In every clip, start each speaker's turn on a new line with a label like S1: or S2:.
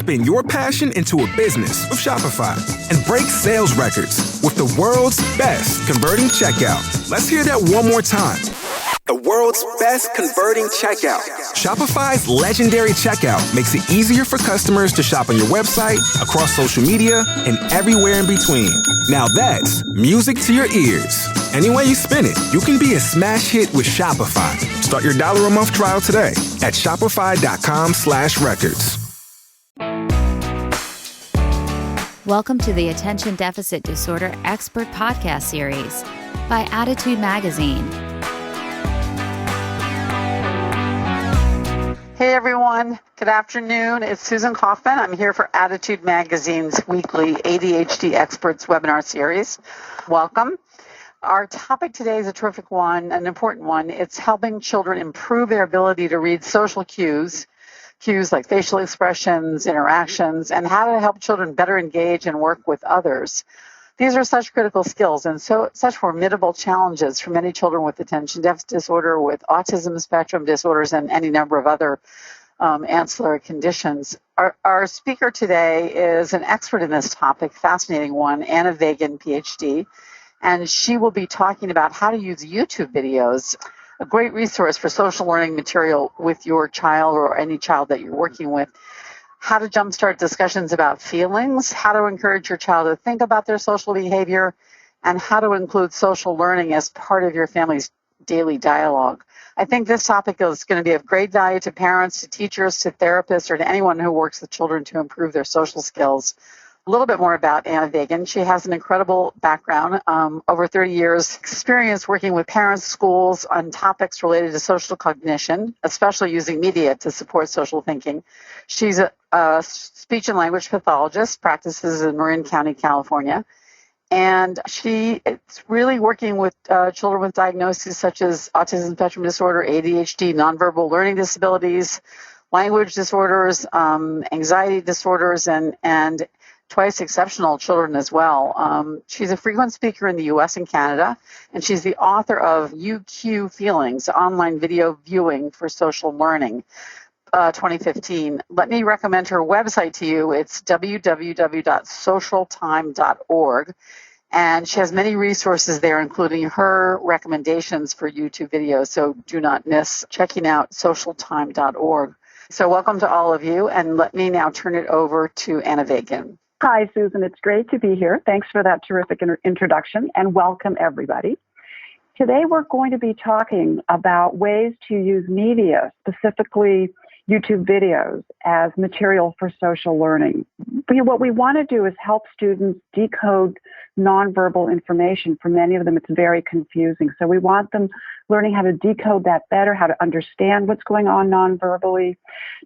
S1: Spin your passion into a business with Shopify and break sales records with the world's best converting checkout. Let's hear that one more time. The world's best converting checkout. Shopify's legendary checkout makes it easier for customers to shop on your website, across social media, and everywhere in between. Now that's music to your ears. Any way you spin it, you can be a smash hit with Shopify. Start your $1 a month trial today at shopify.com/records.
S2: Welcome to the Attention Deficit Disorder Expert Podcast Series by Attitude Magazine.
S3: Hey everyone, good afternoon. It's Susan Kaufman. I'm here for Attitude Magazine's weekly ADHD Experts webinar series. Welcome. Our topic today is a terrific one, an important one. It's helping children improve their ability to read social cues like facial expressions, interactions, and how to help children better engage and work with others. These are such critical skills and such formidable challenges for many children with attention deficit disorder, with autism spectrum disorders, and any number of other ancillary conditions. Our speaker today is an expert in this topic, fascinating one, Anna Vagin, Ph.D., and she will be talking about how to use YouTube videos, a great resource for social learning material with your child or any child that you're working with, how to jumpstart discussions about feelings, how to encourage your child to think about their social behavior, and how to include social learning as part of your family's daily dialogue. I think this topic is going to be of great value to parents, to teachers, to therapists, or to anyone who works with children to improve their social skills. A little bit more about Anna Vagin. She has an incredible background, over 30 years experience working with parents, schools on topics related to social cognition, especially using media to support social thinking. She's a speech and language pathologist, practices in Marin County, California. And she is really working with children with diagnoses such as autism spectrum disorder, ADHD, nonverbal learning disabilities, language disorders, anxiety disorders, and twice exceptional children as well. She's a frequent speaker in the U.S. and Canada, and she's the author of UQ Feelings, Online Video Viewing for Social Learning, 2015. Let me recommend her website to you. It's www.socialtime.org, and she has many resources there, including her recommendations for YouTube videos, so do not miss checking out socialtime.org. So welcome to all of you, and let me now turn it over to Anna Vagin.
S4: Hi, Susan. It's great to be here. Thanks for that terrific introduction, and welcome, everybody. Today, we're going to be talking about ways to use media, specifically YouTube videos, as material for social learning. What we want to do is help students decode nonverbal information. For many of them, it's very confusing. So we want them learning how to decode that better, how to understand what's going on nonverbally,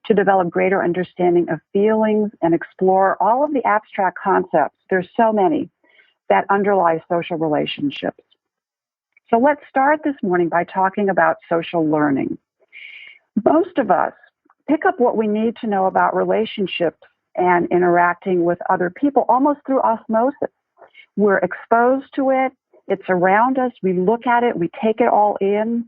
S4: to develop greater understanding of feelings and explore all of the abstract concepts. There's so many that underlie social relationships. So let's start this morning by talking about social learning. Most of us pick up what we need to know about relationships and interacting with other people almost through osmosis. We're exposed to it. It's around us. We look at it. We take it all in.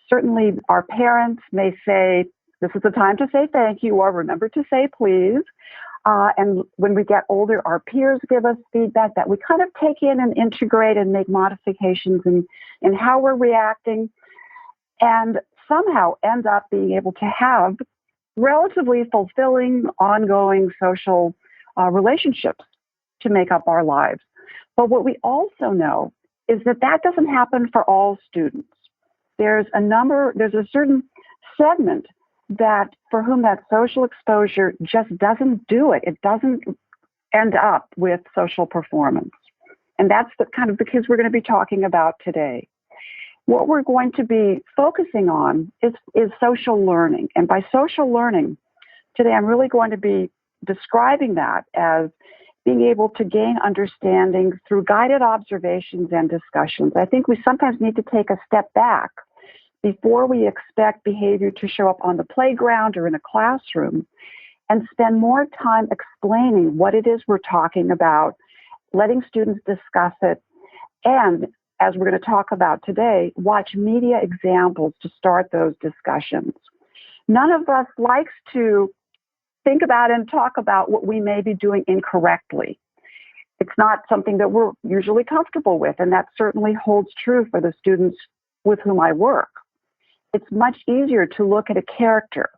S4: Certainly, our parents may say, this is the time to say thank you, or remember to say please. And when we get older, our peers give us feedback that we kind of take in and integrate and make modifications in how we're reacting, and somehow end up being able to have relatively fulfilling, ongoing social relationships to make up our lives. But what we also know is that doesn't happen for all students. There's a certain segment that for whom that social exposure just doesn't do it. It doesn't end up with social performance. And that's the kind of the kids we're going to be talking about today. What we're going to be focusing on is social learning. And by social learning, today I'm really going to be describing that as being able to gain understanding through guided observations and discussions. I think we sometimes need to take a step back before we expect behavior to show up on the playground or in a classroom, and spend more time explaining what it is we're talking about, letting students discuss it, and, as we're going to talk about today, watch media examples to start those discussions. None of us likes to think about and talk about what we may be doing incorrectly. It's not something that we're usually comfortable with, and that certainly holds true for the students with whom I work. It's much easier to look at a character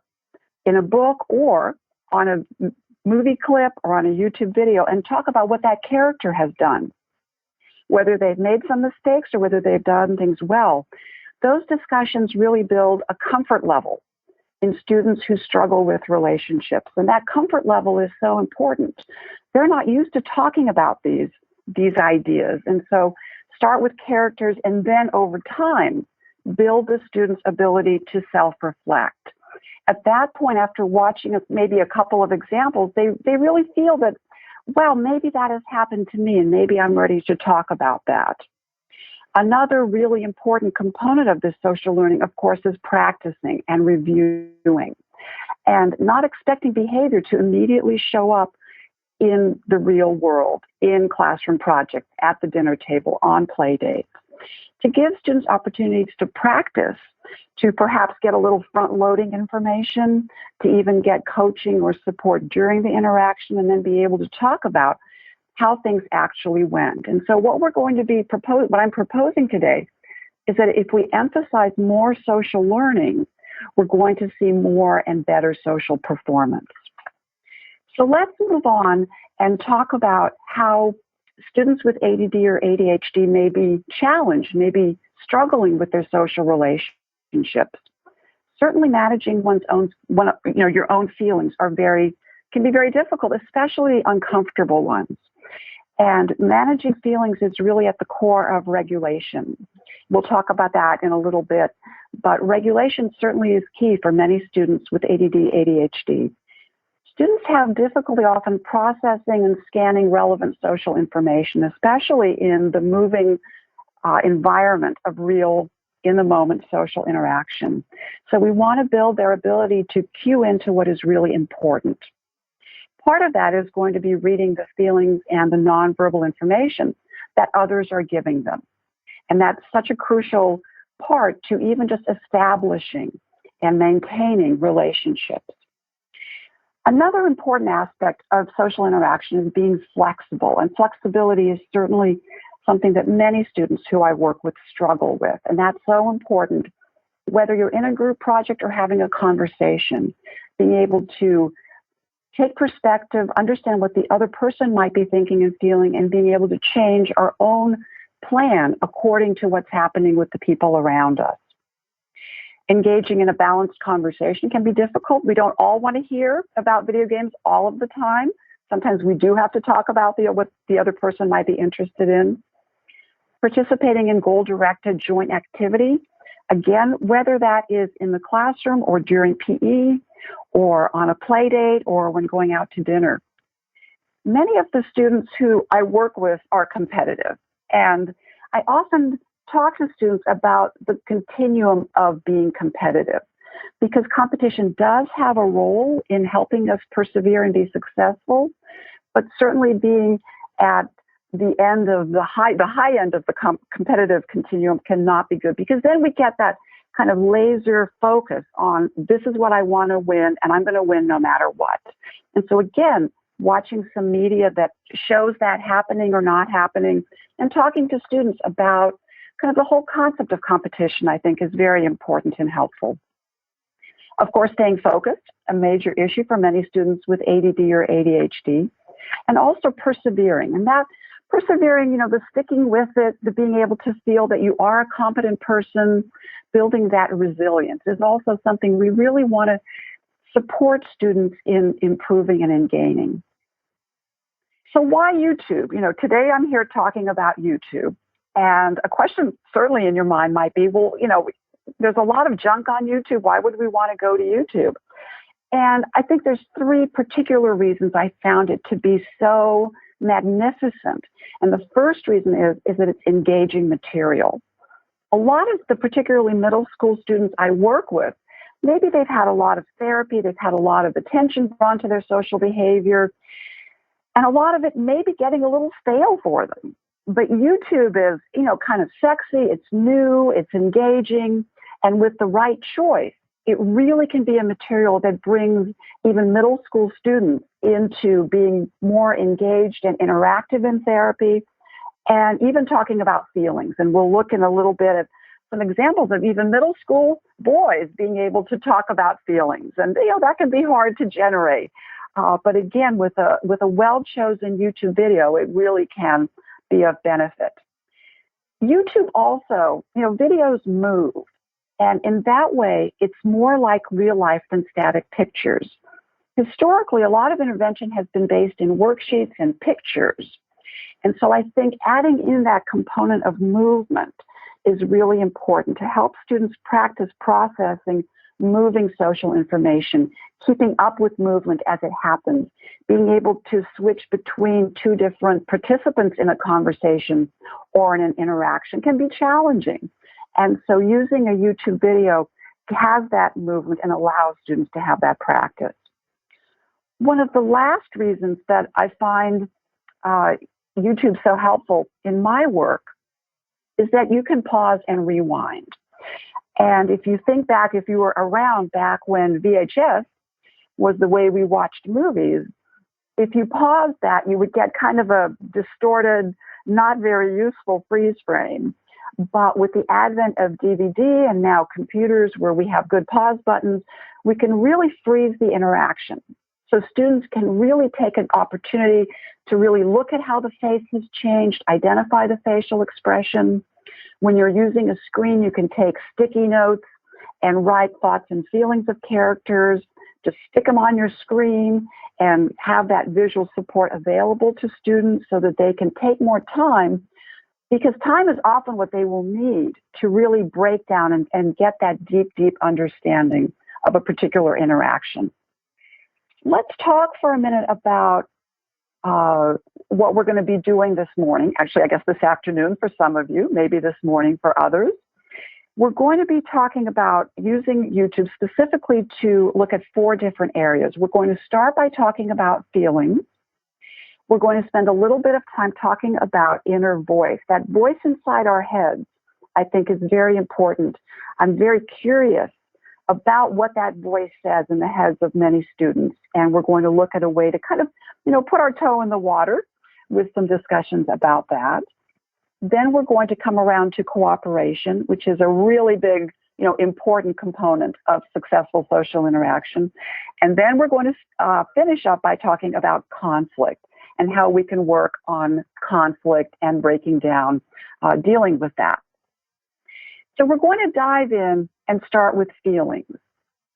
S4: in a book or on a movie clip or on a YouTube video and talk about what that character has done, whether they've made some mistakes or whether they've done things well. Those discussions really build a comfort level in students who struggle with relationships. And that comfort level is so important. They're not used to talking about these ideas. And so start with characters and then over time, build the student's ability to self-reflect. At that point, after watching maybe a couple of examples, they really feel that, well, maybe that has happened to me and maybe I'm ready to talk about that. Another really important component of this social learning, of course, is practicing and reviewing and not expecting behavior to immediately show up in the real world, in classroom projects, at the dinner table, on play dates. To give students opportunities to practice, to perhaps get a little front-loading information, to even get coaching or support during the interaction, and then be able to talk about how things actually went. And so what I'm proposing today is that if we emphasize more social learning, we're going to see more and better social performance. So let's move on and talk about how students with ADD or ADHD may be challenged, may be struggling with their social relationships. Certainly managing your own feelings can be very difficult, especially uncomfortable ones. And managing feelings is really at the core of regulation. We'll talk about that in a little bit, but regulation certainly is key for many students with ADD, ADHD. Students have difficulty often processing and scanning relevant social information, especially in the moving environment of real, in-the-moment social interaction. So we want to build their ability to cue into what is really important. Part of that is going to be reading the feelings and the nonverbal information that others are giving them. And that's such a crucial part to even just establishing and maintaining relationships. Another important aspect of social interaction is being flexible, and flexibility is certainly something that many students who I work with struggle with, and that's so important. Whether you're in a group project or having a conversation, being able to take perspective, understand what the other person might be thinking and feeling, and being able to change our own plan according to what's happening with the people around us. Engaging in a balanced conversation can be difficult. We don't all want to hear about video games all of the time. Sometimes we do have to talk about what the other person might be interested in. Participating in goal-directed joint activity, again, whether that is in the classroom or during PE or on a play date or when going out to dinner. Many of the students who I work with are competitive, and I often talk to students about the continuum of being competitive, because competition does have a role in helping us persevere and be successful, but certainly being at the end of the high end of the competitive continuum cannot be good, because then we get that kind of laser focus on this is what I want to win, and I'm going to win no matter what. And so again, watching some media that shows that happening or not happening, and talking to students about kind of the whole concept of competition, I think, is very important and helpful. Of course, staying focused, a major issue for many students with ADD or ADHD, and also persevering. And that persevering, the sticking with it, the being able to feel that you are a competent person, building that resilience is also something we really want to support students in improving and in gaining. So why YouTube? Today I'm here talking about YouTube. And a question certainly in your mind might be, well, there's a lot of junk on YouTube. Why would we want to go to YouTube? And I think there's three particular reasons I found it to be so magnificent. And the first reason is that it's engaging material. A lot of the particularly middle school students I work with, maybe they've had a lot of therapy, they've had a lot of attention drawn to their social behavior, and a lot of it may be getting a little stale for them. But YouTube is, kind of sexy, it's new, it's engaging, and with the right choice, it really can be a material that brings even middle school students into being more engaged and interactive in therapy, and even talking about feelings. And we'll look in a little bit at some examples of even middle school boys being able to talk about feelings. And, that can be hard to generate. But again, with a well-chosen YouTube video, it really can be of benefit. YouTube also, videos move. And in that way, it's more like real life than static pictures. Historically, a lot of intervention has been based in worksheets and pictures. And so I think adding in that component of movement is really important to help students practice processing moving social information, keeping up with movement as it happens, being able to switch between two different participants in a conversation or in an interaction can be challenging. And so using a YouTube video has that movement and allows students to have that practice. One of the last reasons that I find YouTube so helpful in my work is that you can pause and rewind. And if you think back, if you were around back when VHS was the way we watched movies, if you paused that, you would get kind of a distorted, not very useful freeze frame. But with the advent of DVD and now computers where we have good pause buttons, we can really freeze the interaction. So students can really take an opportunity to really look at how the face has changed, identify the facial expression. When you're using a screen, you can take sticky notes and write thoughts and feelings of characters. Just stick them on your screen and have that visual support available to students so that they can take more time, because time is often what they will need to really break down and get that deep, deep understanding of a particular interaction. Let's talk for a minute about what we're going to be doing this morning. Actually, I guess this afternoon for some of you, maybe this morning for others. We're going to be talking about using YouTube specifically to look at 4 different areas. We're going to start by talking about feelings. We're going to spend a little bit of time talking about inner voice. That voice inside our heads, I think, is very important. I'm very curious about what that voice says in the heads of many students. And we're going to look at a way to kind of, put our toe in the water with some discussions about that. Then we're going to come around to cooperation, which is a really big, important component of successful social interaction. And then we're going to finish up by talking about conflict and how we can work on conflict and breaking down, dealing with that. So we're going to dive in and start with feelings.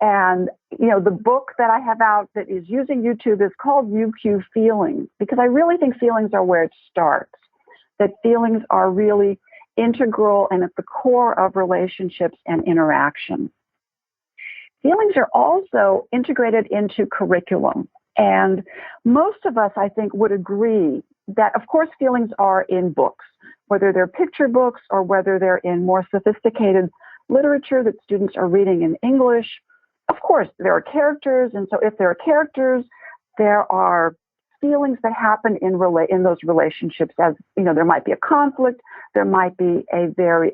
S4: And, the book that I have out that is using YouTube is called UQ Feelings, because I really think feelings are where it starts, that feelings are really integral and at the core of relationships and interaction. Feelings are also integrated into curriculum. And most of us, I think, would agree that, of course, feelings are in books, whether they're picture books or whether they're in more sophisticated literature that students are reading in English. Of course, there are characters, and so if there are characters, there are feelings that happen in those relationships. As there might be a conflict, there might be a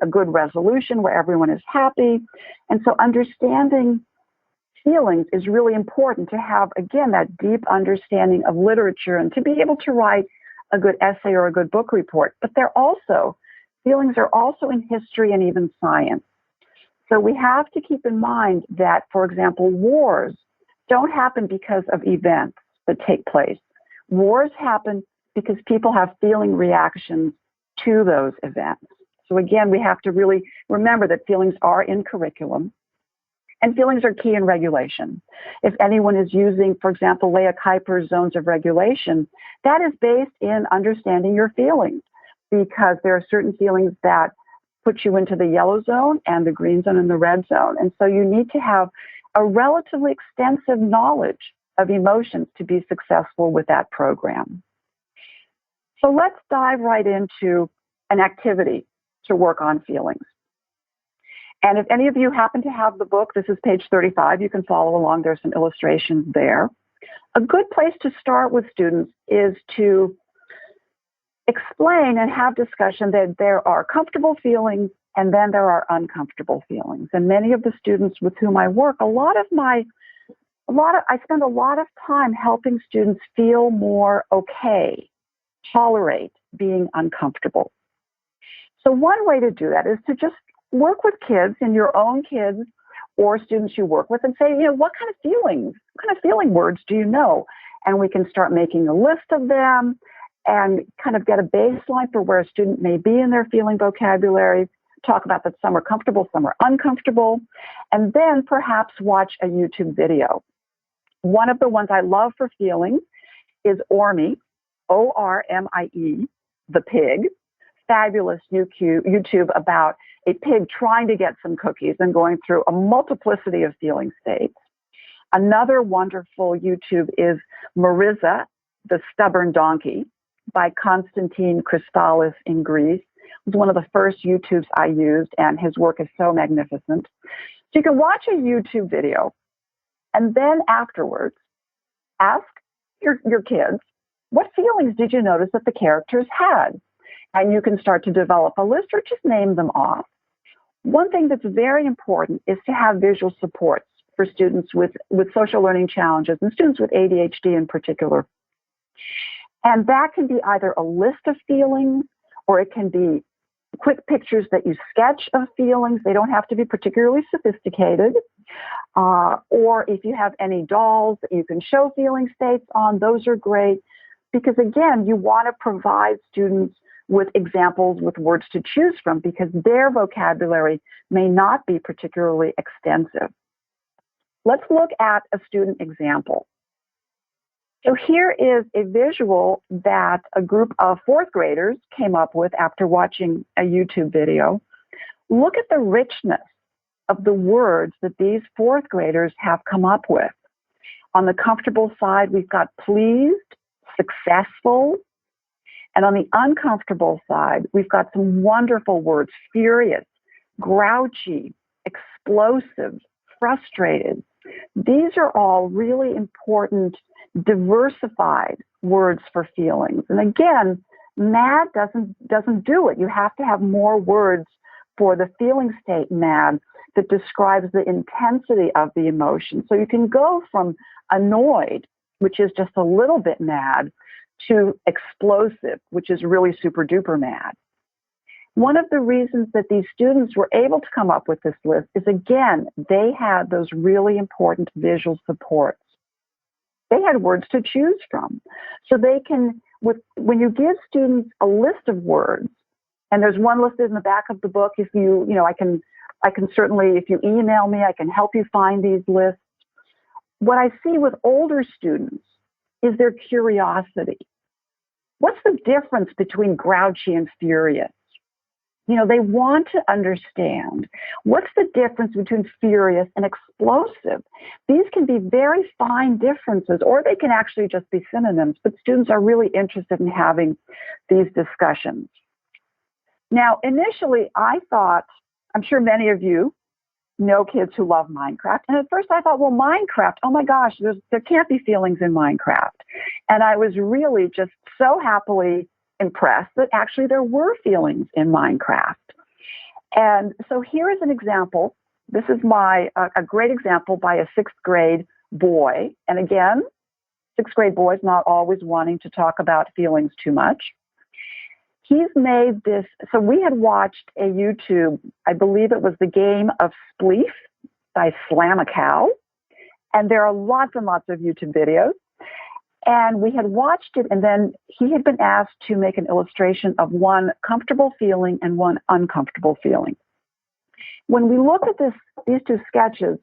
S4: good resolution where everyone is happy, and so understanding feelings is really important to have, again, that deep understanding of literature and to be able to write a good essay or a good book report. But feelings are also in history and even science. So we have to keep in mind that, for example, wars don't happen because of events that take place. Wars happen because people have feeling reactions to those events. So again, we have to really remember that feelings are in curriculum, and feelings are key in regulation. If anyone is using, for example, Leah Kuyper's zones of regulation, that is based in understanding your feelings, because there are certain feelings that put you into the yellow zone and the green zone and the red zone. And so you need to have a relatively extensive knowledge of emotions to be successful with that program. So let's dive right into an activity to work on feelings. And if any of you happen to have the book, this is page 35, you can follow along. There's some illustrations there. A good place to start with students is to explain and have discussion that there are comfortable feelings And then there are uncomfortable feelings. And many of the students with whom I work, I spend a lot of time helping students feel more okay, tolerate being uncomfortable. So one way to do that is to just work with kids and your own kids or students you work with and say, what kind of feeling words do you know? And we can start making a list of them and kind of get a baseline for where a student may be in their feeling vocabulary, talk about that some are comfortable, some are uncomfortable, and then perhaps watch a YouTube video. One of the ones I love for feelings is Ormie, O-R-M-I-E, the pig. Fabulous YouTube about a pig trying to get some cookies and going through a multiplicity of feeling states. Another wonderful YouTube is Marissa, the Stubborn Donkey, by Konstantin Christalis in Greece. It was one of the first YouTubes I used, and his work is so magnificent. So you can watch a YouTube video, and then afterwards, ask your kids, what feelings did you notice that the characters had? And you can start to develop a list or just name them off. One thing that's very important is to have visual supports for students with social learning challenges and students with ADHD in particular. And that can be either a list of feelings or it can be quick pictures that you sketch of feelings. They don't have to be particularly sophisticated. Or if you have any dolls that you can show feeling states on, those are great. Because again, you want to provide students with examples with words to choose from because their vocabulary may not be particularly extensive. Let's look at a student example. So here is a visual that a group of fourth graders came up with after watching a YouTube video. Look at the richness of the words that these fourth graders have come up with. On the comfortable side, we've got pleased, successful. And on the uncomfortable side, we've got some wonderful words: furious, grouchy, explosive, frustrated. These are all really important, diversified words for feelings. And again, mad doesn't do it. You have to have more words for the feeling state mad that describes the intensity of the emotion. So you can go from annoyed, which is just a little bit mad, to explosive, which is really super duper mad. One of the reasons that these students were able to come up with this list is, again, they had those really important visual supports. They had words to choose from. So they can, when you give students a list of words, and there's one listed in the back of the book, if I can certainly, if you email me, I can help you find these lists. What I see with older students is their curiosity. What's the difference between grouchy and furious? They want to understand what's the difference between furious and explosive. These can be very fine differences, or they can actually just be synonyms, but students are really interested in having these discussions. Now, initially, I thought, I'm sure many of you know kids who love Minecraft. And at first I thought, well, Minecraft, oh my gosh, there can't be feelings in Minecraft. And I was really just so happily impressed that actually there were feelings in Minecraft. And so here is an example. This is a great example by a sixth grade boy. And again, sixth grade boys not always wanting to talk about feelings too much. He's made this, so we had watched a YouTube, I believe it was the game of Spleef by Slam a Cow. And there are lots and lots of YouTube videos. And we had watched it, and then he had been asked to make an illustration of one comfortable feeling and one uncomfortable feeling. When we look at these two sketches,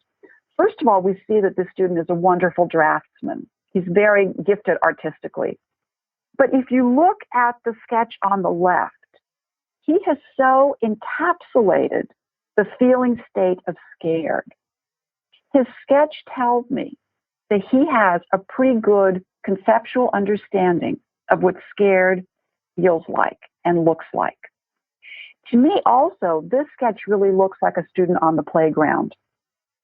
S4: first of all, we see that this student is a wonderful draftsman. He's very gifted artistically. But if you look at the sketch on the left, he has so encapsulated the feeling state of scared. His sketch tells me that he has a pretty good conceptual understanding of what scared feels like and looks like. To me also, this sketch really looks like a student on the playground,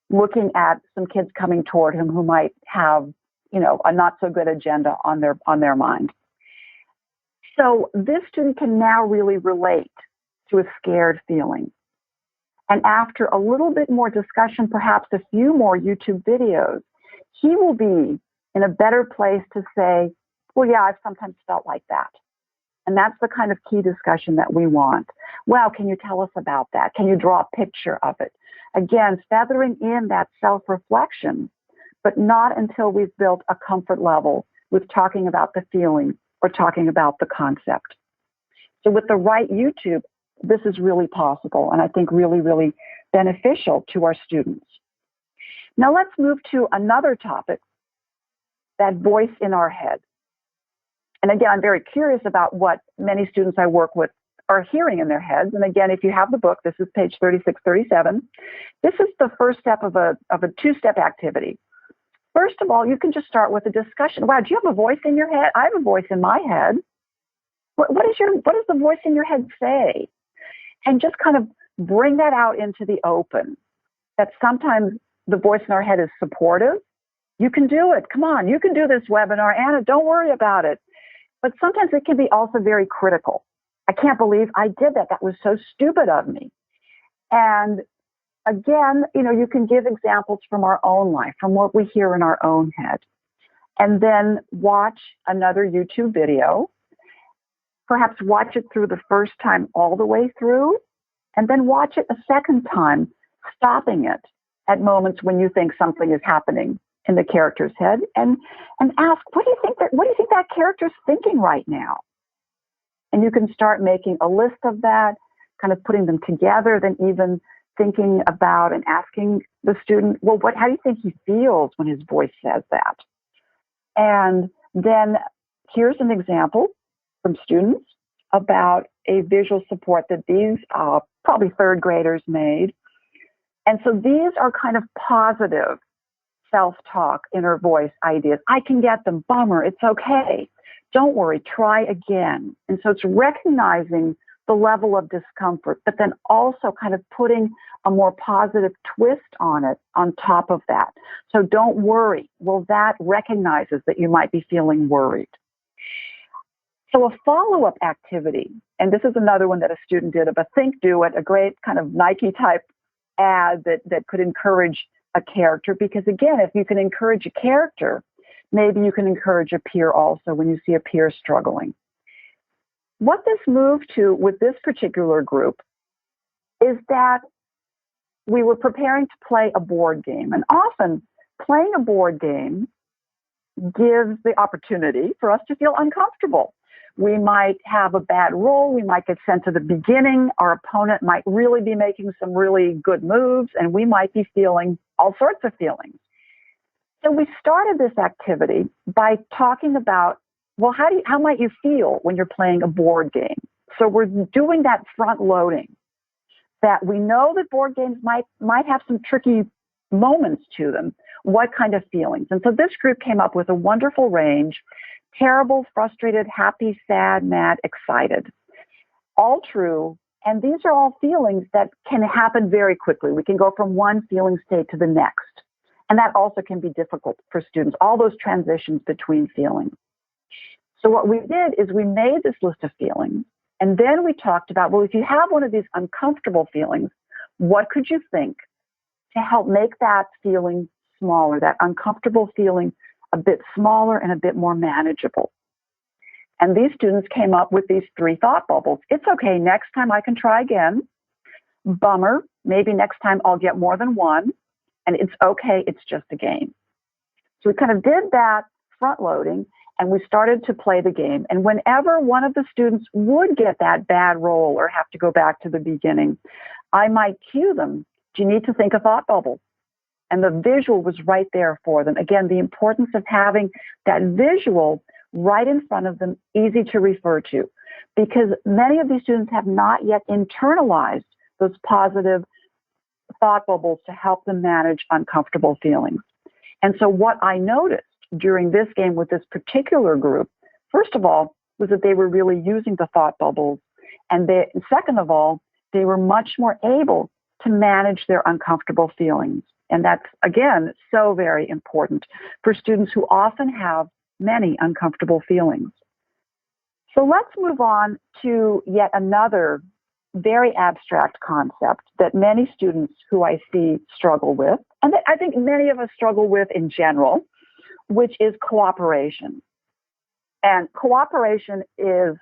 S4: looking at some kids coming toward him who might have, a not so good agenda on their mind. So this student can now really relate to a scared feeling. And after a little bit more discussion, perhaps a few more YouTube videos, he will be in a better place to say, well, yeah, I've sometimes felt like that. And that's the kind of key discussion that we want. Well, can you tell us about that? Can you draw a picture of it? Again, feathering in that self-reflection, but not until we've built a comfort level with talking about the feeling or talking about the concept. So with the right YouTube, this is really possible, and I think really, really beneficial to our students. Now let's move to another topic, that voice in our head. And again, I'm very curious about what many students I work with are hearing in their heads. And again, if you have the book, this is page 36, 37. This is the first step of a two-step activity. First of all, you can just start with a discussion. Wow, do you have a voice in your head? I have a voice in my head. What does the voice in your head say? And just kind of bring that out into the open. That sometimes the voice in our head is supportive. You can do it. Come on, you can do this webinar. Anna, don't worry about it. But sometimes it can be also very critical. I can't believe I did that. That was so stupid of me. And again, you can give examples from our own life, from what we hear in our own head. And then watch another YouTube video. Perhaps watch it through the first time all the way through, and then watch it a second time, stopping it at moments when you think something is happening in the character's head, and ask, what do you think that character's thinking right now? And you can start making a list of that, kind of putting them together, then even thinking about and asking the student, well, how do you think he feels when his voice says that? And then here's an example from students about a visual support that these probably third graders made. And so these are kind of positive self-talk, inner voice ideas. I can get them. Bummer. It's okay. Don't worry. Try again. And so it's recognizing the level of discomfort, but then also kind of putting a more positive twist on it on top of that. So don't worry. Well, that recognizes that you might be feeling worried. So a follow-up activity, and this is another one that a student did of a think, do it, a great kind of Nike type ad that could encourage a character, because again, if you can encourage a character, maybe you can encourage a peer also when you see a peer struggling. What this moved to with this particular group is that we were preparing to play a board game, and often playing a board game gives the opportunity for us to feel uncomfortable. We might have a bad roll. We might get sent to the beginning. Our opponent might really be making some really good moves, and we might be feeling all sorts of feelings. So we started this activity by talking about, well, how might you feel when you're playing a board game? So we're doing that front loading, that we know that board games might have some tricky moments to them. What kind of feelings? And so this group came up with a wonderful range: terrible, frustrated, happy, sad, mad, excited. All true. And these are all feelings that can happen very quickly. We can go from one feeling state to the next. And that also can be difficult for students, all those transitions between feelings. So what we did is we made this list of feelings, and then we talked about, well, if you have one of these uncomfortable feelings, what could you think to help make that feeling smaller, that uncomfortable feeling a bit smaller and a bit more manageable? And these students came up with these 3 thought bubbles. It's okay, next time I can try again. Bummer, maybe next time I'll get more than one. And it's okay, it's just a game. So we kind of did that front loading, and we started to play the game. And whenever one of the students would get that bad roll or have to go back to the beginning, I might cue them, do you need to think a thought bubble? And the visual was right there for them. Again, the importance of having that visual right in front of them, easy to refer to, because many of these students have not yet internalized those positive thought bubbles to help them manage uncomfortable feelings. And so what I noticed during this game with this particular group, first of all, was that they were really using the thought bubbles. And second of all, they were much more able to manage their uncomfortable feelings. And that's, again, so very important for students who often have many uncomfortable feelings. So let's move on to yet another very abstract concept that many students who I see struggle with, and that I think many of us struggle with in general, which is cooperation. And cooperation is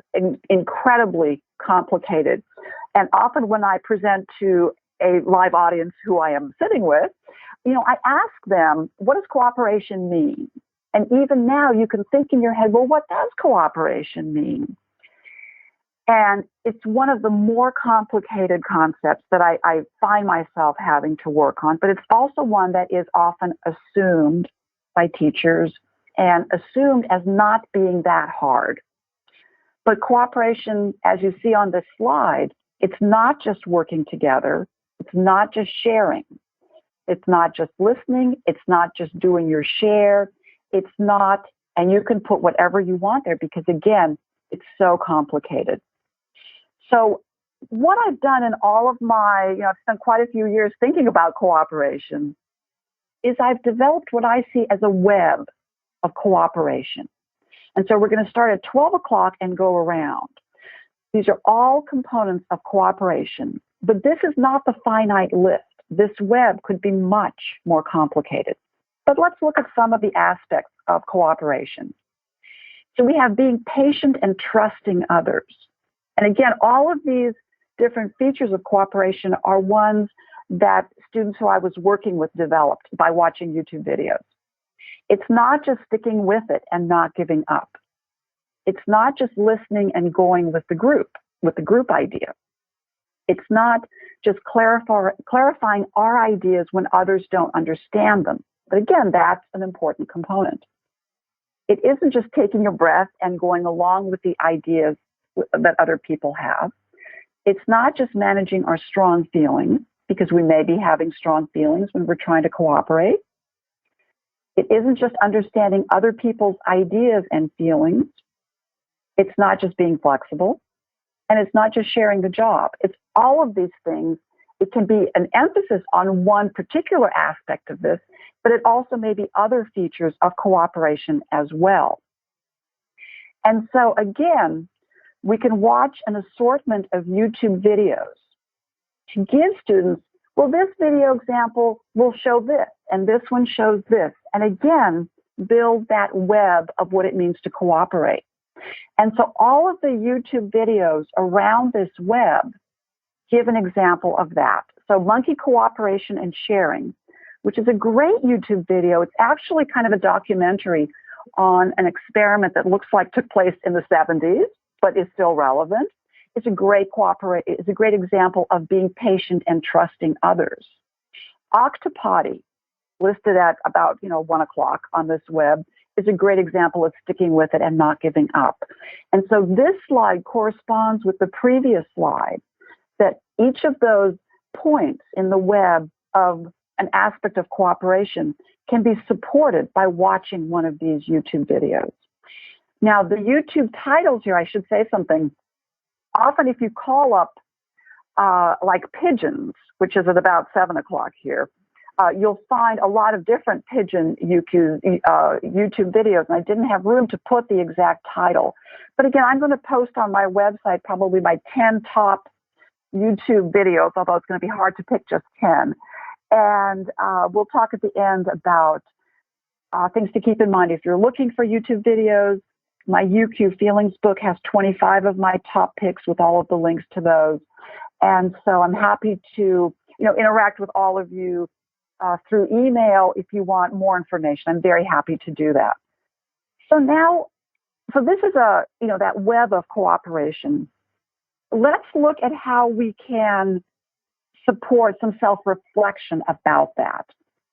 S4: incredibly complicated. And often when I present to a live audience who I am sitting with, I ask them, what does cooperation mean? And even now you can think in your head, well, what does cooperation mean? And it's one of the more complicated concepts that I find myself having to work on, but it's also one that is often assumed by teachers and assumed as not being that hard. But cooperation, as you see on this slide, it's not just working together. It's not just sharing. It's not just listening. It's not just doing your share. It's not, and you can put whatever you want there because, again, it's so complicated. So what I've done in all of my, I've spent quite a few years thinking about cooperation, is I've developed what I see as a web of cooperation. And so we're going to start at 12 o'clock and go around. These are all components of cooperation, but this is not the finite list. This web could be much more complicated. But let's look at some of the aspects of cooperation. So we have being patient and trusting others. And again, all of these different features of cooperation are ones that students who I was working with developed by watching YouTube videos. It's not just sticking with it and not giving up. It's not just listening and going with the group idea. It's not just clarifying our ideas when others don't understand them. But again, that's an important component. It isn't just taking a breath and going along with the ideas that other people have. It's not just managing our strong feelings, because we may be having strong feelings when we're trying to cooperate. It isn't just understanding other people's ideas and feelings. It's not just being flexible. And it's not just sharing the job. It's all of these things. It can be an emphasis on one particular aspect of this, but it also may be other features of cooperation as well. And so again, we can watch an assortment of YouTube videos to give students, well, this video example will show this, and this one shows this. And again, build that web of what it means to cooperate. And so all of the YouTube videos around this web give an example of that. So Monkey Cooperation and Sharing, which is a great YouTube video. It's actually kind of a documentary on an experiment that looks like took place in the 70s, but is still relevant. It's a great example of being patient and trusting others. Octopotty, listed at about 1 o'clock on this web, is a great example of sticking with it and not giving up. And so this slide corresponds with the previous slide, that each of those points in the web of an aspect of cooperation can be supported by watching one of these YouTube videos. Now, the YouTube titles here, I should say something. Often if you call up like pigeons, which is at about 7 o'clock here, you'll find a lot of different pigeon YouTube videos, and I didn't have room to put the exact title. But again, I'm going to post on my website probably my 10 top YouTube videos, although it's going to be hard to pick just 10. And we'll talk at the end about things to keep in mind if you're looking for YouTube videos. My UQ Feelings book has 25 of my top picks with all of the links to those. And so I'm happy to interact with all of you through email if you want more information. I'm very happy to do that. So this is that web of cooperation. Let's look at how we can support some self-reflection about that.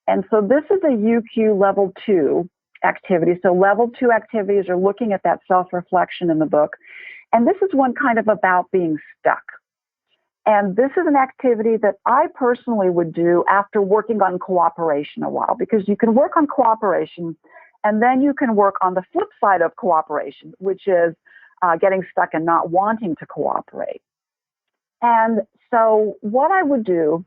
S4: And so this is a UQ level 2 activity. So level 2 activities are looking at that self-reflection in the book. And this is one kind of about being stuck. And this is an activity that I personally would do after working on cooperation a while, because you can work on cooperation and then you can work on the flip side of cooperation, which is getting stuck and not wanting to cooperate. And so what I would do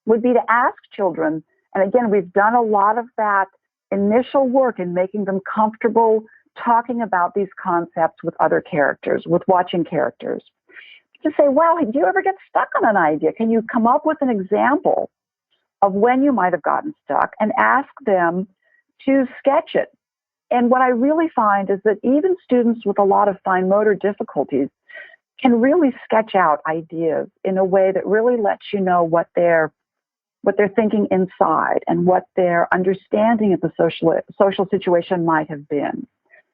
S4: would be to ask children, and again, we've done a lot of that initial work in making them comfortable talking about these concepts with other characters, with watching characters. to say, wow, do you ever get stuck on an idea? Can you come up with an example of when you might have gotten stuck, and ask them to sketch it? And what I really find is that even students with a lot of fine motor difficulties can really sketch out ideas in a way that really lets you know what they're thinking inside and what their understanding of the social situation might have been.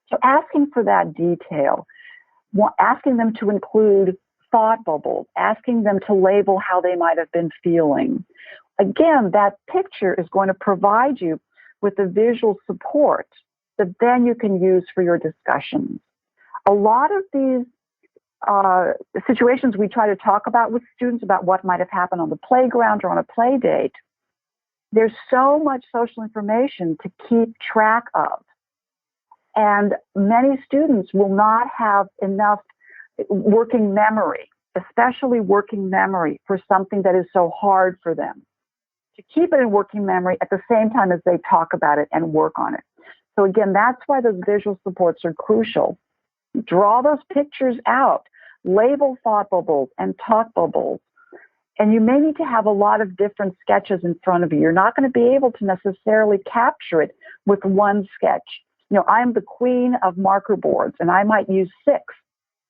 S4: So asking for that detail, asking them to include thought bubbles, asking them to label how they might have been feeling. Again, that picture is going to provide you with the visual support that then you can use for your discussions. A lot of these situations we try to talk about with students about what might have happened on the playground or on a play date, there's so much social information to keep track of. And many students will not have enough working memory, especially working memory for something that is so hard for them, to keep it in working memory at the same time as they talk about it and work on it. So again, that's why those visual supports are crucial. Draw those pictures out, label thought bubbles and talk bubbles. And you may need to have a lot of different sketches in front of you. You're not going to be able to necessarily capture it with one sketch. You know, I'm the queen of marker boards, and I might use 6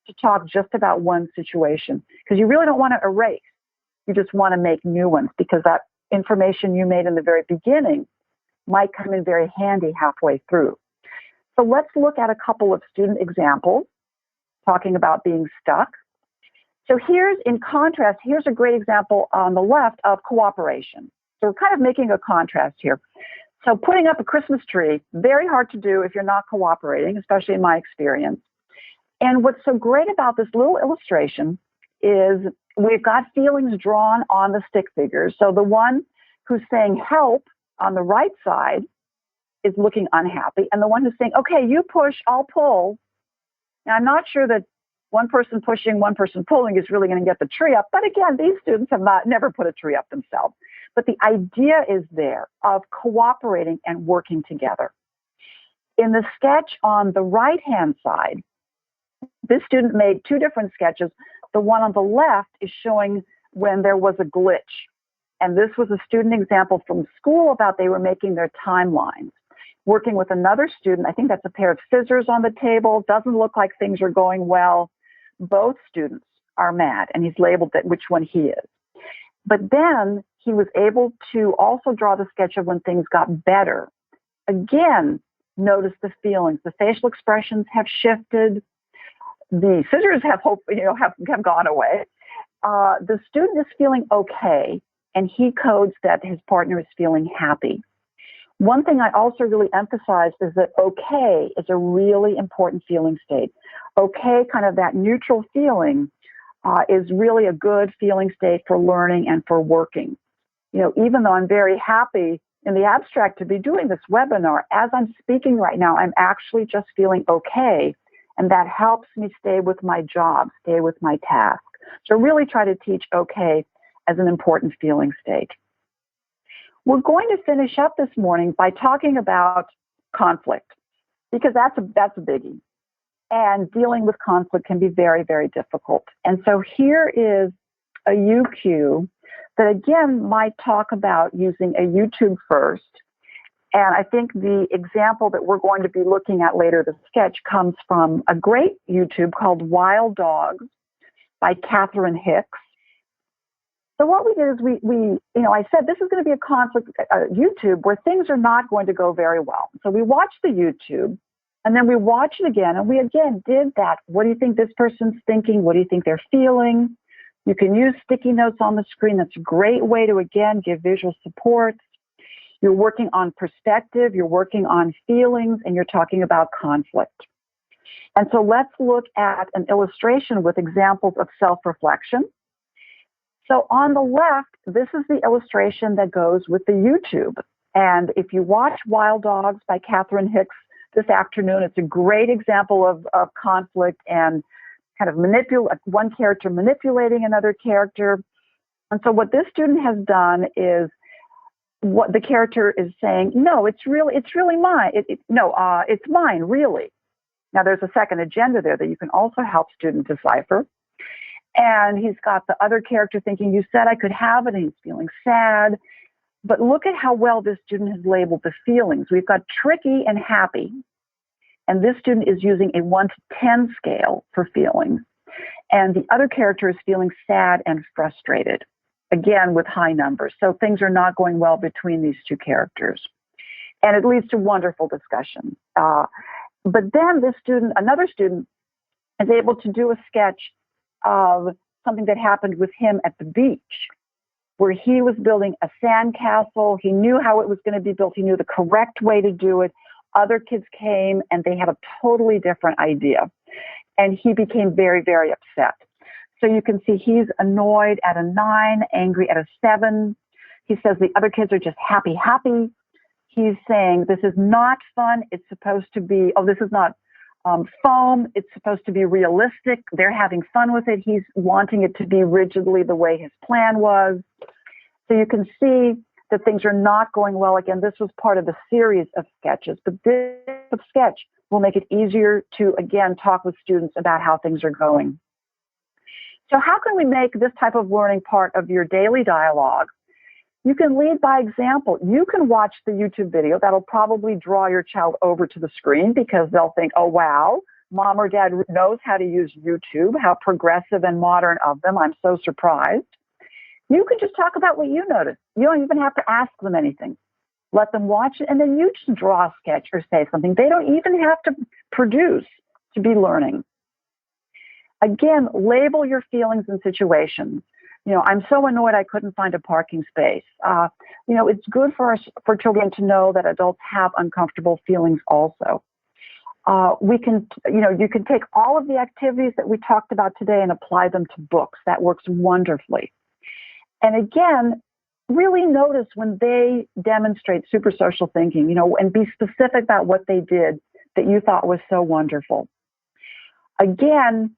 S4: to talk just about one situation, because you really don't want to erase. You just want to make new ones, because that information you made in the very beginning might come in very handy halfway through. So let's look at a couple of student examples talking about being stuck. So here's a great example on the left of cooperation. So we're kind of making a contrast here. So putting up a Christmas tree, very hard to do if you're not cooperating, especially in my experience. And what's so great about this little illustration is we've got feelings drawn on the stick figures. So the one who's saying help on the right side is looking unhappy, and the one who's saying, okay, you push, I'll pull. Now, I'm not sure that one person pushing, one person pulling is really going to get the tree up. But again, these students have never put a tree up themselves. But the idea is there of cooperating and working together. In the sketch on the right-hand side, this student made 2 different sketches. The one on the left is showing when there was a glitch. And this was a student example from school about they were making their timelines. Working with another student, I think that's a pair of scissors on the table. Doesn't look like things are going well. Both students are mad, and he's labeled that which one he is. But then he was able to also draw the sketch of when things got better. Again, notice the feelings. The facial expressions have shifted. The scissors have gone away. The student is feeling okay, and he codes that his partner is feeling happy. One thing I also really emphasize is that okay is a really important feeling state. Okay, kind of that neutral feeling, is really a good feeling state for learning and for working. You know, even though I'm very happy in the abstract to be doing this webinar, as I'm speaking right now, I'm actually just feeling okay. And that helps me stay with my job, stay with my task. So really try to teach okay as an important feeling state. We're going to finish up this morning by talking about conflict, because that's a biggie. And dealing with conflict can be very, very difficult. And so here is a UQ that, again, might talk about using a YouTube first. And I think the example that we're going to be looking at later, the sketch, comes from a great YouTube called Wild Dogs by Catherine Hicks. So what we did is I said this is going to be a conflict YouTube where things are not going to go very well. So we watched the YouTube, and then we watched it again, and we again did that. What do you think this person's thinking? What do you think they're feeling? You can use sticky notes on the screen. That's a great way to, again, give visual support. You're working on perspective, you're working on feelings, and you're talking about conflict. And so let's look at an illustration with examples of self-reflection. So on the left, this is the illustration that goes with the YouTube. And if you watch Wild Dogs by Catherine Hicks this afternoon, it's a great example of conflict and kind of one character manipulating another character. And so what this student has done is what the character is saying, no, it's really mine. It's mine, really. Now there's a second agenda there that you can also help students decipher. And he's got the other character thinking, you said I could have it, and he's feeling sad. But look at how well this student has labeled the feelings. We've got tricky and happy. And this student is using a 1 to 10 scale for feelings. And the other character is feeling sad and frustrated, again, with high numbers. So things are not going well between these two characters. And it leads to wonderful discussion. But then another student, is able to do a sketch of something that happened with him at the beach, where he was building a sandcastle. He knew how it was going to be built. He knew the correct way to do it. Other kids came and they had a totally different idea. And he became very, very upset. So you can see he's annoyed at a 9, angry at a 7. He says the other kids are just happy. He's saying this is not fun. It's supposed to be, this is not foam. It's supposed to be realistic. They're having fun with it. He's wanting it to be rigidly the way his plan was. So you can see that things are not going well. Again, this was part of the series of sketches, but this sketch will make it easier to, again, talk with students about how things are going. So how can we make this type of learning part of your daily dialogue? You can lead by example. You can watch the YouTube video. That'll probably draw your child over to the screen because they'll think, oh, wow, mom or dad knows how to use YouTube, how progressive and modern of them. I'm so surprised. You can just talk about what you noticed. You don't even have to ask them anything. Let them watch it, and then you just draw a sketch or say something. They don't even have to produce to be learning. Again, label your feelings and situations. I'm so annoyed I couldn't find a parking space. It's good for children to know that adults have uncomfortable feelings also. You can take all of the activities that we talked about today and apply them to books. That works wonderfully. And again, really notice when they demonstrate super social thinking, and be specific about what they did that you thought was so wonderful. Again,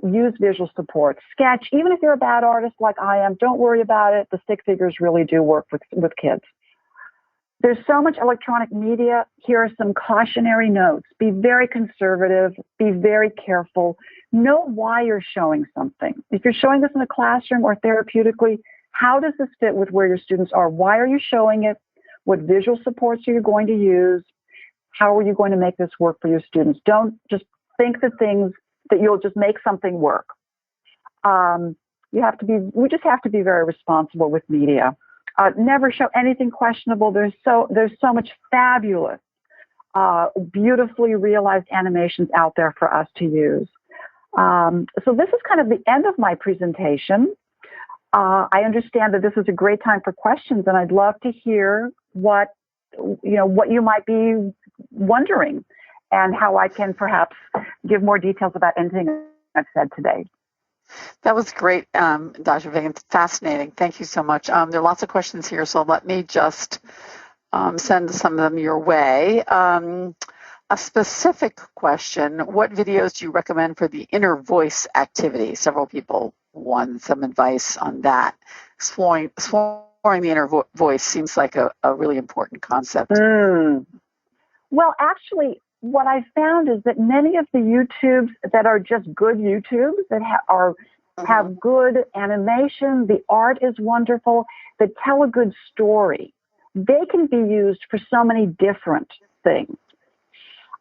S4: use visual support. Sketch, even if you're a bad artist like I am, don't worry about it. The stick figures really do work with kids. There's so much electronic media. Here are some cautionary notes. Be very conservative. Be very careful. Know why you're showing something. If you're showing this in a classroom or therapeutically, how does this fit with where your students are? Why are you showing it? What visual supports are you going to use? How are you going to make this work for your students? Don't just think that you'll just make something work. We just have to be very responsible with media. Never show anything questionable. There's so much fabulous, beautifully realized animations out there for us to use. So this is kind of the end of my presentation. I understand that this is a great time for questions, and I'd love to hear what you might be wondering and how I can perhaps give more details about anything I've said today.
S3: That was great, Dr. Vagin. Fascinating. Thank you so much. There are lots of questions here, so let me just send some of them your way. A specific question: what videos do you recommend for the inner voice activity? Several people want some advice on that. Exploring the inner voice seems like a really important concept.
S4: Well, actually, what I found is that many of the YouTubes that are just good YouTubes that have good animation, the art is wonderful, that tell a good story, they can be used for so many different things.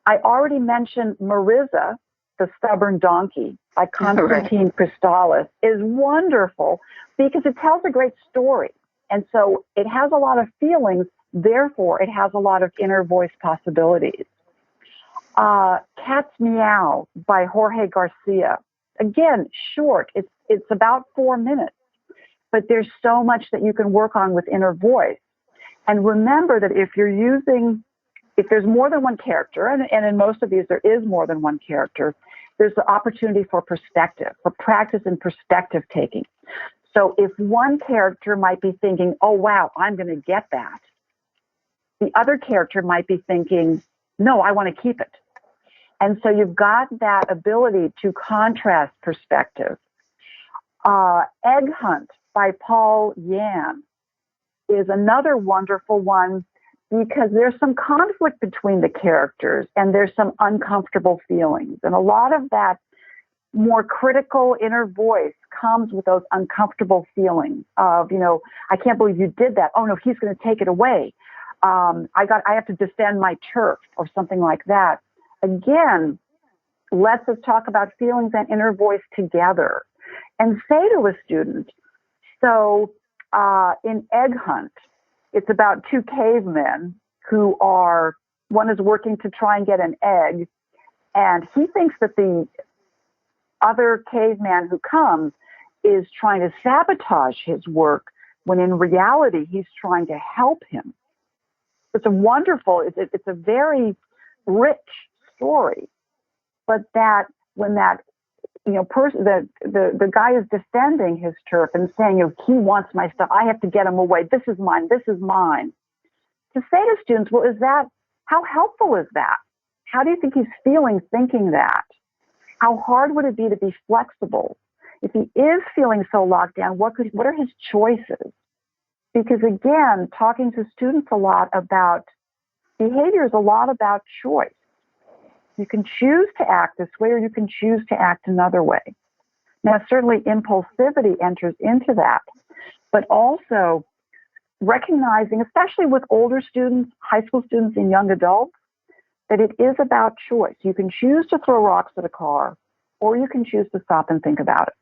S4: I already mentioned Marissa, the Stubborn Donkey, by Constantine Christalis, is wonderful because it tells a great story. And so it has a lot of feelings, therefore it has a lot of inner voice possibilities. Cat's Meow by Jorge Garcia. Again, short. It's about 4 minutes, but there's so much that you can work on with inner voice. And remember that if there's more than one character, and in most of these there is more than one character, there's the opportunity for perspective, for practice in perspective taking. So if one character might be thinking, oh, wow, I'm going to get that, the other character might be thinking, no, I want to keep it. And so you've got that ability to contrast perspective. Egg Hunt by Paul Yan is another wonderful one because there's some conflict between the characters and there's some uncomfortable feelings. And a lot of that more critical inner voice comes with those uncomfortable feelings of, I can't believe you did that. Oh no, he's going to take it away. I have to defend my turf or something like that. Again, let's us talk about feelings and inner voice together and say to a student, so in Egg Hunt, it's about two cavemen one is working to try and get an egg, and he thinks that the other caveman who comes is trying to sabotage his work, when in reality, he's trying to help him. It's a very rich story, but that when that, person, the guy is defending his turf and saying, he wants my stuff, I have to get him away. This is mine. This is mine. To say to students, well, how helpful is that? How do you think he's feeling thinking that? How hard would it be to be flexible? If he is feeling so locked down, what are his choices? Because again, talking to students a lot about behavior is a lot about choice. You can choose to act this way, or you can choose to act another way. Now, certainly impulsivity enters into that, but also recognizing, especially with older students, high school students and young adults, that it is about choice. You can choose to throw rocks at a car, or you can choose to stop and think about it.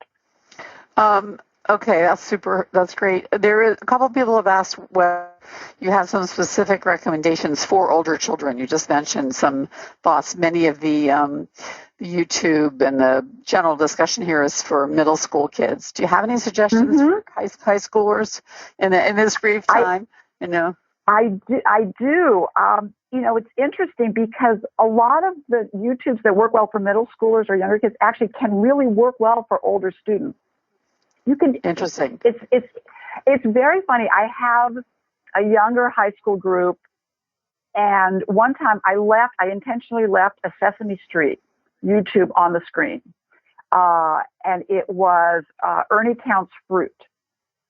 S3: Okay, that's great. There is a couple of people have asked whether you have some specific recommendations for older children. You just mentioned some thoughts. Many of the YouTube and the general discussion here is for middle school kids. Do you have any suggestions for high schoolers in this brief time?
S4: I do. It's interesting because a lot of the YouTubes that work well for middle schoolers or younger kids actually can really work well for older students.
S3: Interesting.
S4: It's very funny. I have a younger high school group, and one time I intentionally left a Sesame Street YouTube on the screen, and it was Ernie Counts Fruit.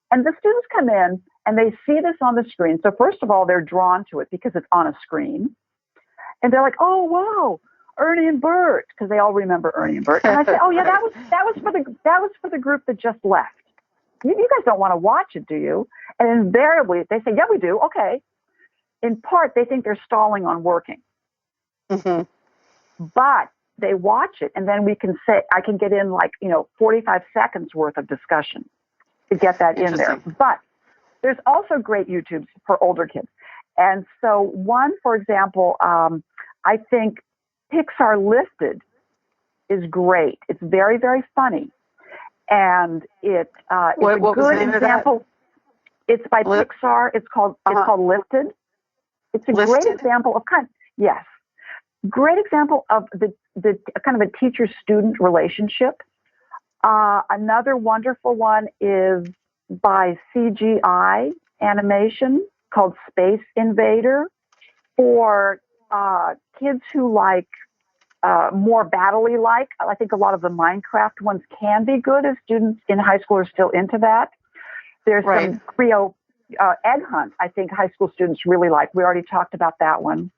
S4: And the students come in and they see this on the screen. So first of all, they're drawn to it because it's on a screen, and they're like, "Oh wow, Ernie and Bert," because they all remember Ernie and Bert. And I say, "Oh yeah, that was for the group that just left. You guys don't want to watch it, do you?" And invariably they say, "Yeah, we do." Okay. In part, they think they're stalling on working, but they watch it, and then I can get in 45 seconds worth of discussion to get that in there. But there's also great YouTubes for older kids, and so one, for example, I think Pixar Lifted is great. It's very, very funny. And it's a good example. It's by Pixar. It's called Lifted. It's a great example of great example of the kind of a teacher-student relationship. Another wonderful one is by CGI animation called Space Invader for kids who like more battle-y like. I think a lot of the Minecraft ones can be good if students in high school are still into that. There's some Creo Egg Hunt, I think high school students really like. We already talked about that one.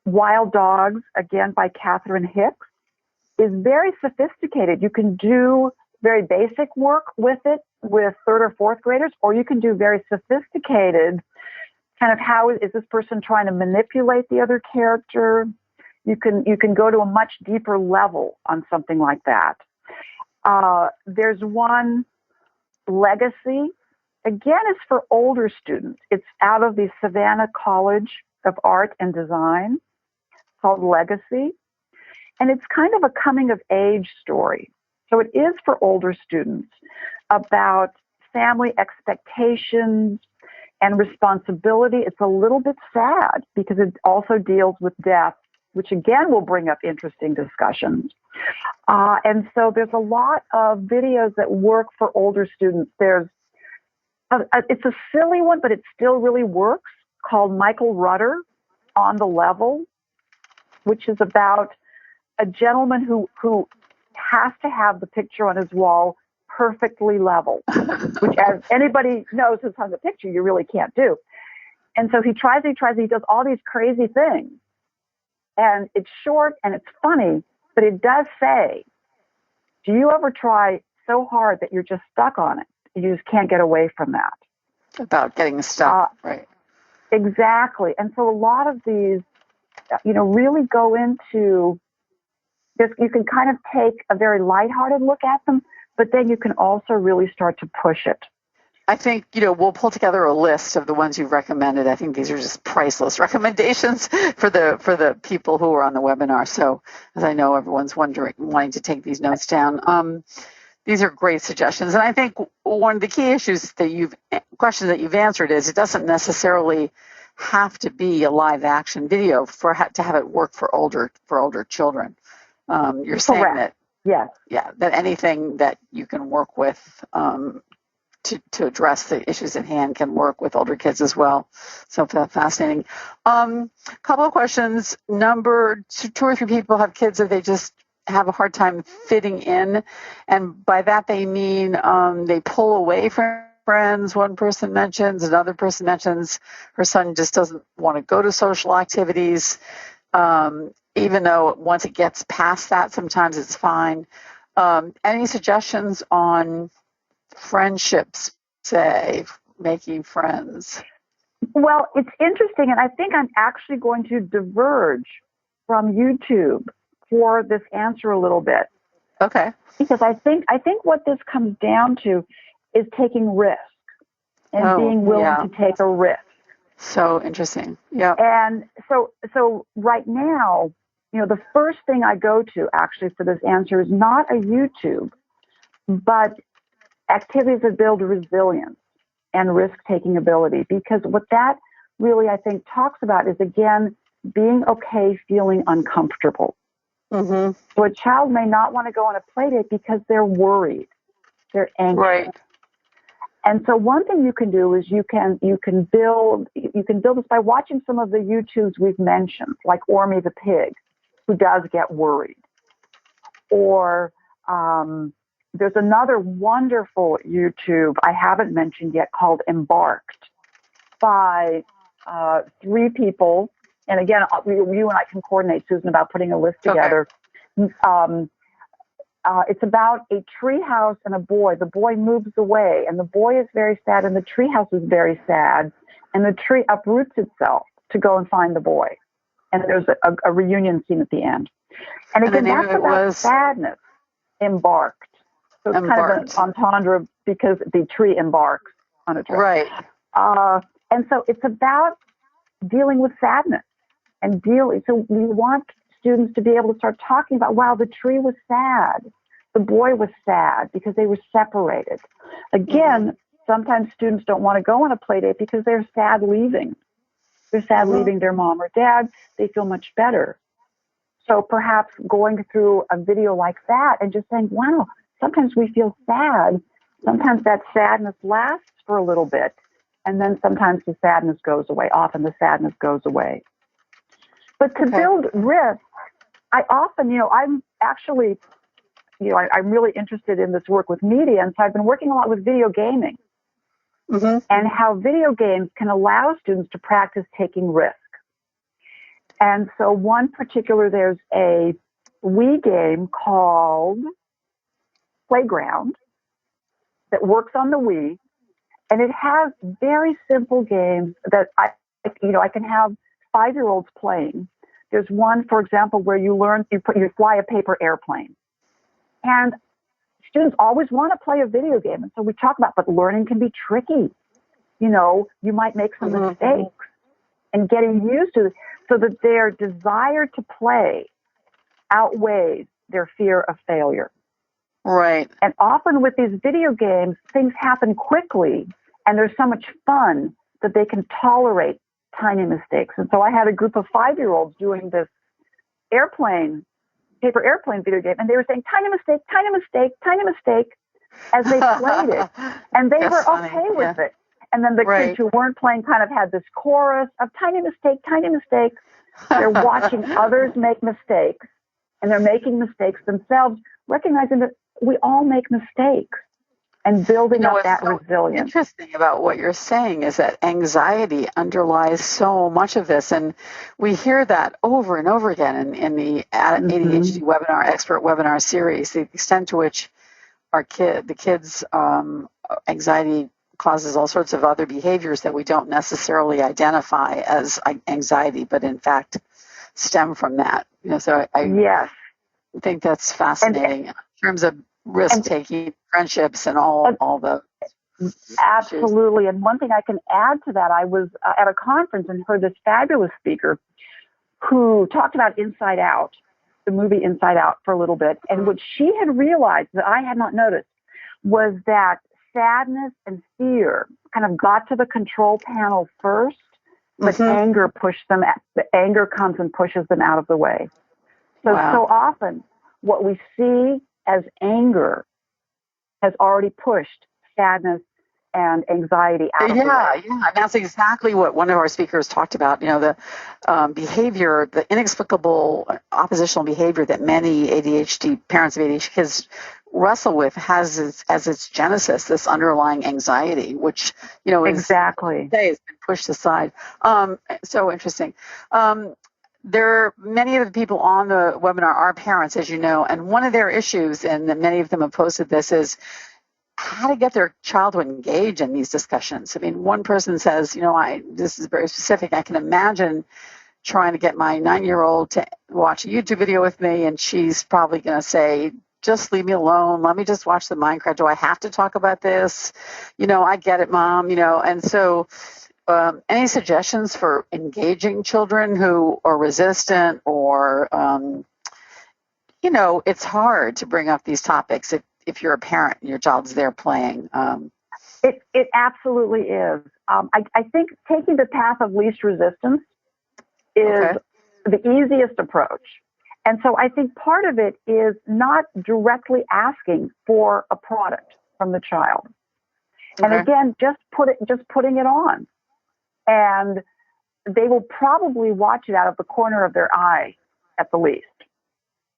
S4: Wild Dogs, again by Catherine Hicks, is very sophisticated. You can do very basic work with it with third or fourth graders, or you can do very sophisticated kind of how is this person trying to manipulate the other character. You can go to a much deeper level on something like that. There's one, Legacy. Again, it's for older students. It's out of the Savannah College of Art and Design, called Legacy. And it's kind of a coming of age story. So it is for older students about family expectations and responsibility. It's a little bit sad because it also deals with death, which again will bring up interesting discussions. And so there's a lot of videos that work for older students. It's a silly one, but it still really works, called Michael Rudder on the Level, which is about a gentleman who has to have the picture on his wall perfectly level, which, as anybody knows who's hung a picture, you really can't do. And so he does all these crazy things. And it's short and it's funny, but it does say, Do you ever try so hard that you're just stuck on it? You just can't get away from that.
S3: About getting stuck, right?
S4: Exactly. And so a lot of these, really go into this. You can kind of take a very lighthearted look at them, but then you can also really start to push it.
S3: I think, we'll pull together a list of the ones you've recommended. I think these are just priceless recommendations for the people who are on the webinar. So as I know, everyone's wanting to take these notes down. These are great suggestions. And I think one of the key questions that you've answered is it doesn't necessarily have to be a live action video to have it work for older children. You're saying that,
S4: yes,
S3: that anything that you can work with to address the issues at hand can work with older kids as well. So fascinating. Couple of questions. Number two or three people have kids that they just have a hard time fitting in, and by that they mean they pull away from friends. One person mentions, another person mentions her son just doesn't want to go to social activities, even though once it gets past that, sometimes it's fine. Any suggestions on friendships, say, making friends?
S4: Well, it's interesting, and I think I'm actually going to diverge from YouTube for this answer a little bit.
S3: Okay.
S4: Because I think what this comes down to is taking risk and being willing to take a risk.
S3: So interesting. Yeah.
S4: And so right now, the first thing I go to actually for this answer is not a YouTube, but activities that build resilience and risk-taking ability. Because what that really, I think, talks about is, again, being okay feeling uncomfortable.
S3: Mm-hmm.
S4: So a child may not want to go on a play date because they're worried, they're anxious.
S3: Right.
S4: And so one thing you can do is you can build this by watching some of the YouTubes we've mentioned, like Ormy the pig, who does get worried. Or there's another wonderful YouTube I haven't mentioned yet called Embarked by 3 people. And again, you and I can coordinate, Susan, about putting a list together. Okay. It's about a tree house and a boy. The boy moves away, and the boy is very sad, and the tree house is very sad, and the tree uproots itself to go and find the boy. And there's a reunion scene at the end. And again, that's about sadness. Embarked. So it's kind of an entendre because the tree embarks on a trip.
S3: Right.
S4: And so it's about dealing with sadness and so we want students to be able to start talking about, wow, the tree was sad. The boy was sad because they were separated. Again, sometimes students don't want to go on a play date because they're sad leaving. They're sad leaving their mom or dad. They feel much better. So perhaps going through a video like that and just saying, wow, sometimes we feel sad. Sometimes that sadness lasts for a little bit. And then sometimes the sadness goes away. Often the sadness goes away. But to build risk, I often, I'm actually, I'm really interested in this work with media. And so I've been working a lot with video gaming and how video games can allow students to practice taking risk. And so there's a Wii game called Playground that works on the Wii. And it has very simple games that I can have 5-year-olds playing. There's one, for example, where you fly a paper airplane. And students always want to play a video game. And so we talk about, but learning can be tricky. You might make some mistakes, and getting used to it so that their desire to play outweighs their fear of failure.
S3: Right.
S4: And often with these video games, things happen quickly, and there's so much fun that they can tolerate tiny mistakes. And so I had a group of 5-year-olds doing this paper airplane video game, and they were saying, tiny mistake, tiny mistake, tiny mistake, as they played it. And they were okay with it. And then the kids who weren't playing kind of had this chorus of tiny mistake, tiny mistake. They're watching others make mistakes, and they're making mistakes themselves, recognizing that we all make mistakes. and building up
S3: what's
S4: that
S3: so
S4: resilience.
S3: interesting about what you're saying is that anxiety underlies so much of this, and we hear that over and over again in the ADHD expert webinar series. The extent to which the kids' anxiety causes all sorts of other behaviors that we don't necessarily identify as anxiety, but in fact stem from that. So I think that's fascinating in terms of risk-taking, friendships, and all the
S4: absolutely.
S3: issues.
S4: And one thing I can add to that, I was at a conference and heard this fabulous speaker who talked about Inside Out, the movie Inside Out, for a little bit. And what she had realized that I had not noticed was that sadness and fear kind of got to the control panel first, but anger pushed them. The anger comes and pushes them out of the way. So often what we see as anger has already pushed sadness and anxiety out of the way.
S3: Yeah. That's exactly what one of our speakers talked about. The behavior, the inexplicable oppositional behavior that many parents of ADHD kids wrestle with has as its genesis this underlying anxiety, which has been pushed aside. So interesting. Many of the people on the webinar are parents, as you know, and one of their issues, and many of them have posted this, is how to get their child to engage in these discussions. I mean, one person says, this is very specific. I can imagine trying to get my 9-year-old to watch a YouTube video with me, and she's probably going to say, just leave me alone. Let me just watch the Minecraft. Do I have to talk about this? I get it, Mom. And so any suggestions for engaging children who are resistant or, it's hard to bring up these topics if you're a parent and your child's there playing.
S4: It absolutely is. I think taking the path of least resistance is the easiest approach. And so I think part of it is not directly asking for a product from the child. And again, just putting it on. And they will probably watch it out of the corner of their eye at the least.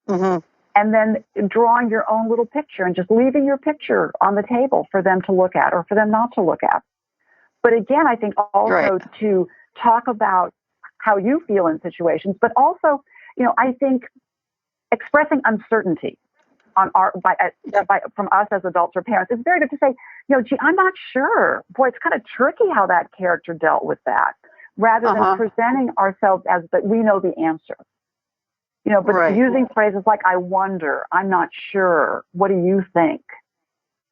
S4: And then drawing your own little picture and just leaving your picture on the table for them to look at or for them not to look at. But again, I think also to talk about how you feel in situations, but also, I think expressing uncertainty on from us as adults or parents, it's very good to say, gee, I'm not sure. Boy, it's kind of tricky how that character dealt with that, rather than presenting ourselves as that we know the answer. But using phrases like, I wonder, I'm not sure, what do you think?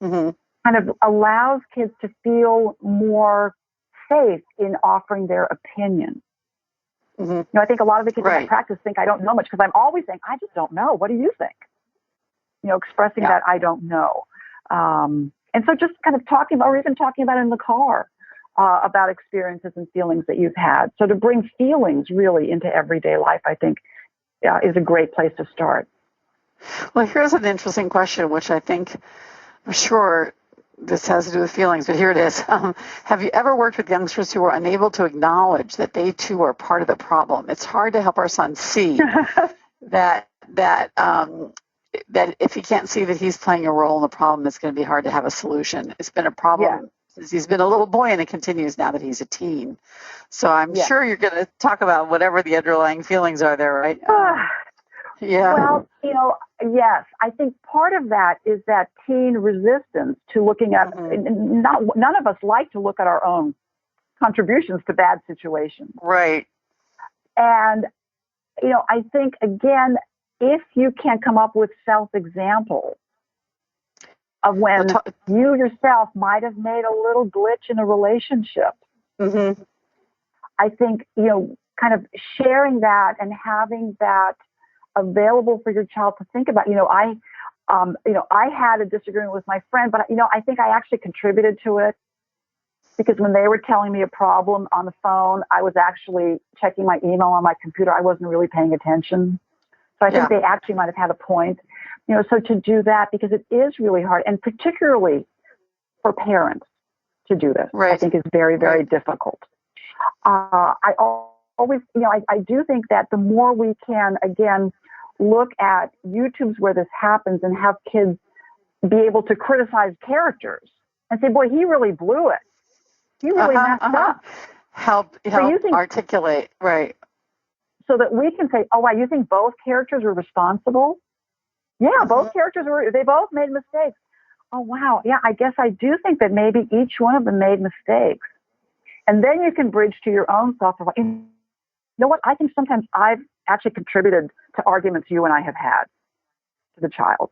S4: Kind of allows kids to feel more safe in offering their opinion. I think a lot of the kids in my practice think I don't know much because I'm always saying, I just don't know. What do you think? Expressing that I don't know. And so just kind of talking about, or even talking about in the car, about experiences and feelings that you've had. So to bring feelings really into everyday life, I think, is a great place to start.
S3: Well, here's an interesting question, which I think, I'm sure this has to do with feelings, but here it is. Have you ever worked with youngsters who are unable to acknowledge that they too are part of the problem? It's hard to help our son see that if he can't see that he's playing a role in the problem, it's going to be hard to have a solution. It's been a problem since he's been a little boy, and it continues now that he's a teen. So I'm sure you're going to talk about whatever the underlying feelings are there, right?
S4: Well, yes. I think part of that is that teen resistance to looking at, none of us like to look at our own contributions to bad situations.
S3: Right.
S4: And, I think, again, if you can come up with self-examples of when you yourself might have made a little glitch in a relationship, I think, kind of sharing that and having that available for your child to think about. I had a disagreement with my friend, but I think I actually contributed to it because when they were telling me a problem on the phone, I was actually checking my email on my computer. I wasn't really paying attention. So I think they actually might have had a point. So to do that, because it is really hard, and particularly for parents to do this, I think is very, very difficult. I always, I do think that the more we can, again, look at YouTubes where this happens and have kids be able to criticize characters and say, boy, he really blew it. He really messed up.
S3: Help articulate, right.
S4: So that we can say, oh, wow, you think both characters were responsible? Yeah, both characters they both made mistakes. Oh, wow. Yeah, I guess I do think that maybe each one of them made mistakes. And then you can bridge to your own thoughts of, you know what, I think sometimes I've actually contributed to arguments you and I have had to the child.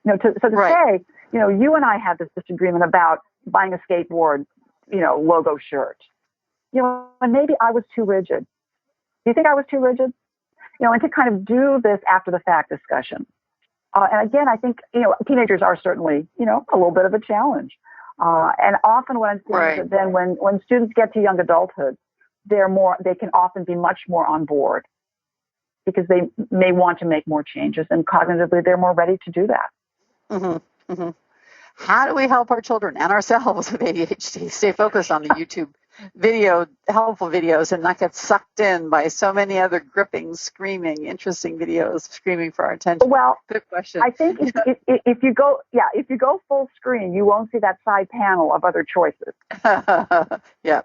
S4: To say, you and I had this disagreement about buying a skateboard, logo shirt. And maybe I was too rigid. Do you think I was too rigid? And to kind of do this after the fact discussion. And again, I think, teenagers are certainly, a little bit of a challenge. And often what I'm seeing is that then when students get to young adulthood, they can often be much more on board because they may want to make more changes, and cognitively they're more ready to do that.
S3: Mm-hmm. Mm-hmm. How do we help our children and ourselves with ADHD stay focused on the YouTube helpful videos, and not get sucked in by so many other gripping, screaming, interesting videos screaming for our attention?
S4: Well,
S3: good question.
S4: I think if you go full screen, you won't see that side panel of other choices.
S3: Yeah.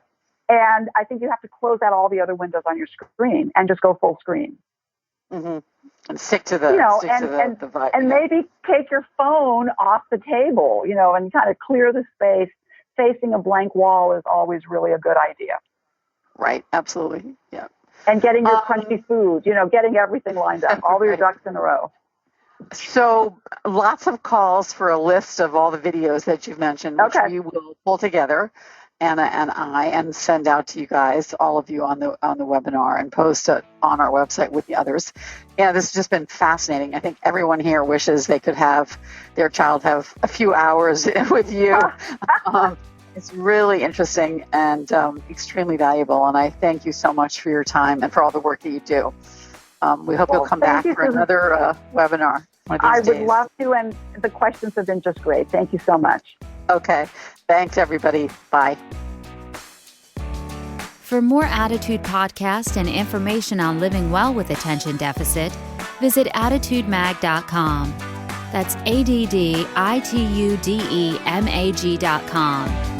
S4: And I think you have to close out all the other windows on your screen and just go full screen.
S3: Mm-hmm. And stick to the vibe.
S4: And maybe take your phone off the table, and kind of clear the space. Facing a blank wall is always really a good idea.
S3: Right. Absolutely. Yeah.
S4: And getting your crunchy food, getting everything lined up, all your ducks in a row.
S3: So lots of calls for a list of all the videos that you've mentioned, which we will pull together, Anna and I, and send out to you guys, all of you on the webinar, and post it on our website with the others. Yeah, this has just been fascinating. I think everyone here wishes they could have their child have a few hours with you. It's really interesting and extremely valuable. And I thank you so much for your time and for all the work that you do. We hope you'll come back for another webinar one of these days.
S4: I would love to, and the questions have been just great. Thank you so much.
S3: Okay. Thanks, everybody. Bye.
S2: For more Attitude podcasts and information on living well with attention deficit, visit attitudemag.com. That's ADDITUDEMAG.com.